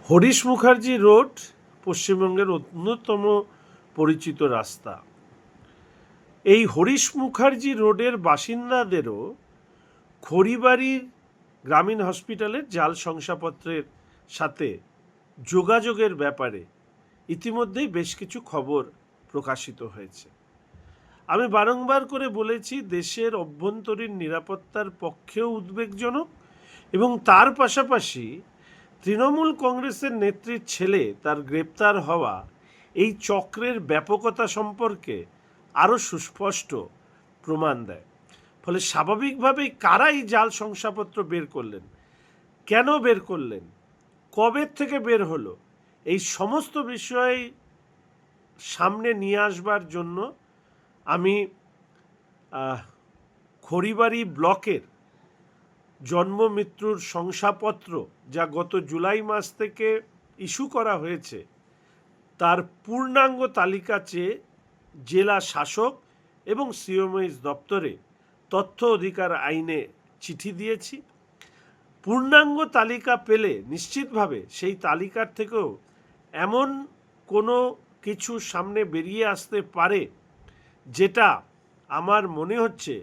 Harish Mukherjee road পশ্চিমবঙ্গের অন্যতম পরিচিত রাস্তা। এই হরিশ মুখার্জি রোডের বাসিন্দাদেরও খড়িবাড়ির গ্রামীণ হসপিটালের জাল শংসাপত্রের সাথে যোগাযোগের ব্যাপারে ইতিমধ্যেই বেশ কিছু খবর প্রকাশিত হয়েছে। আমি বারংবার করে বলেছি, দেশের অভ্যন্তরীণ নিরাপত্তার পক্ষেও উদ্বেগজনক এবং তার পাশাপাশি তৃণমূল কংগ্রেসের নেত্রীর ছেলে তার গ্রেপ্তার হওয়া এই চক্রের ব্যাপকতা সম্পর্কে আরও সুস্পষ্ট প্রমাণ দেয়। ফলে স্বাভাবিকভাবেই কারাই জাল শংসাপত্র বের করলেন, কেন বের করলেন, কবে থেকে বের হলো, এই সমস্ত বিষয় সামনে নিয়ে আসবার জন্য আমি খড়িবাড়ি ব্লকের জন্ম মৃত্যুর শংসাপত্র যা গত জুলাই মাস থেকে ইস্যু করা হয়েছে তার পূর্ণাঙ্গ তালিকা চেয়ে জেলা শাসক এবং সিএমএইচ দপ্তরে তথ্য অধিকার আইনে চিঠি দিয়েছি। পূর্ণাঙ্গ তালিকা পেলে নিশ্চিতভাবে সেই তালিকার থেকেও এমন কোনো কিছু সামনে বেরিয়ে আসতে পারে যেটা আমার মনে হচ্ছে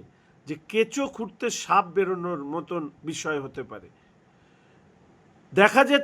যে কেঁচো খুঁড়তে সাপ বেরোনোর মতন বিষয় হতে পারে। দেখা যেতে